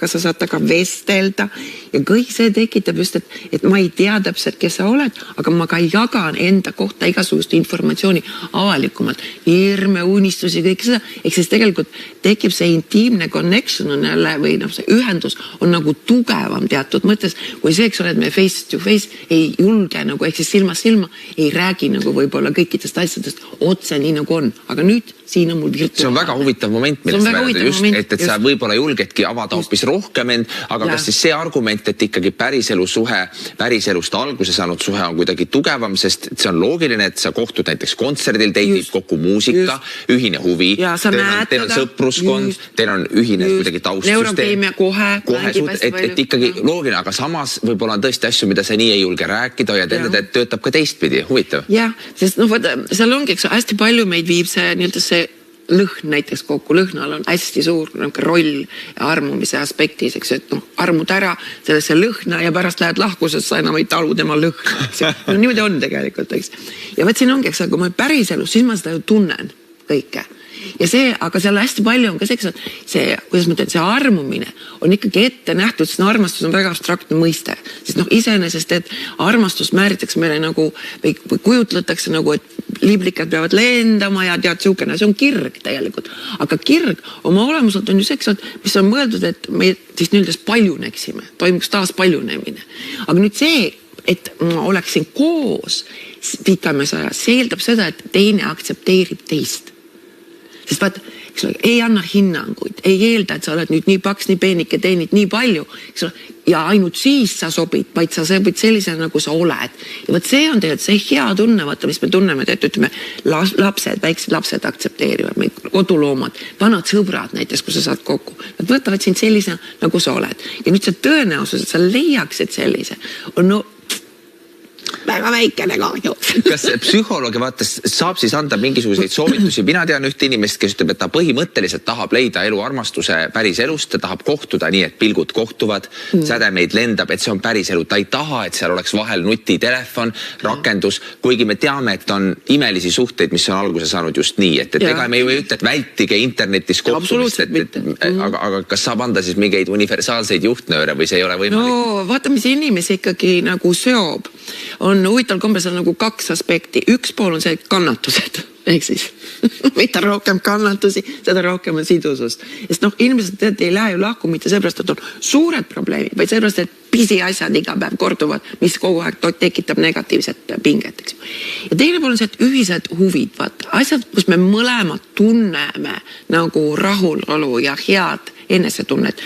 kas sa saad taga vestelda ja kõik see tekitab just, et ma ei tea täpselt, kes sa oled, aga ma ka jagan enda kohta igasugust informatsiooni avalikumalt, hirme, unistusi, kõik seda, ehk siis tegelikult tekib see intiimne connection on jälle või see ühendus on nagu tugevam teatud mõttes, kui see, eks oled me face to face, ei julge nagu, ehk siis silmast silma, ei räägi nagu võib-olla kõikidest asjadest otse nii nagu on, aga nüüd siin on mul virtuaalne. See on väga huvitav moment, millest räägida just, et sa võib-olla julgedki avada hoopis rohkem end, aga kas siis see argument, et ikkagi päriselu suhe, päriselust alguse saanud suhe on kuidagi tugevam, sest see on loogiline, et sa kohtud näiteks kontserdil, teid kokku muusika, ühine huvi, teil on sõpruskond, teil on ühine kuidagi taustsüsteem. Kohe, et ikkagi loogiline, aga samas võib-olla on tõesti asju, mida sa nii ei julge rääkida ja töötab ka teistpidi, huvitav. Jah, sest seal ongi hästi palju meid viib see lõhn näiteks kokku, lõhnal on hästi suur roll ja armumise aspektis, eks, et armud ära sellesse lõhna ja pärast lähed lahku, sest sa enam ei talu tema lõhna. No, niimoodi on tegelikult, eks. Ja võt siin ongi, eks, kui ma päriselus, siis ma seda ju tunnen kõike. Ja see, aga seal hästi palju on ka see, kuidas ma ütlen, see armumine on ikkagi ette nähtud, sest armastus on väga abstraktne mõiste. Sest iseenesest, et armastus määritakse meile nagu, või kujutletakse nagu, et liblikad peavad lendama ja tead siukene, see on kirg tegelikult. Aga kirg oma olemuselt on ju see, mis on mõeldud, et me siis nüüd paljuneksime, toimuks taas paljunemine. Aga nüüd see, et ma oleksin koos pikemas ajas, see eeldab seda, et teine aktsepteerib teist. Sest vaat, ei anna hinnanguid, ei eelda, et sa oled nüüd nii paks, nii peenike, teenid nii palju, ja ainult siis sa sobid, vaid sa sobid sellise, nagu sa oled. Ja võt see on tegelikult see hea tunne, vaata, mis me tunneme, et ütleme, lapsed, väiksed lapsed aktsepteerivad, koduloomad, vanad sõbrad näiteks, kui sa saad kokku. Nad võtavad sind sellise, nagu sa oled. Ja nüüd see tõenäosus, et sa leiaksid sellise, on väga väikene kahju. Kas psühholoogi vaates saab siis anda mingisuguseid soovitusi? Mina tean ühte inimest, kes ütleb, et ta põhimõtteliselt tahab leida elu armastuse päris elust, ta tahab kohtuda nii, et pilgud kohtuvad, sädemeid lendab, et see on päris elu. Ta ei taha, et seal oleks vahel nutitelefon, rakendus, kuigi me teame, et on imelisi suhteid, mis on alguse saanud just nii, et ega me ju ei ütle, et vältige internetis kohtumist, aga kas saab anda siis mingeid universaalseid juhtnööre või see ei ole võimalik? No vaata, mis inimesi ikkagi nagu seob. On huvitaval kombel seal nagu kaks aspekti. Üks pool on see kannatused, ehk siis mida rohkem kannatusi, seda rohkem on sidusust. Sest inimesed ei lähe ju lahku mitte sellepärast, et on suured probleemid, vaid sellepärast, et pisiasjad iga päev korduvad, mis kogu aeg tekitab negatiivset pinget. Eks. Ja teine pool on see, et ühised huvid, vaata, asjad, kus me mõlemad tunneme nagu rahulolu ja head enesetunnet.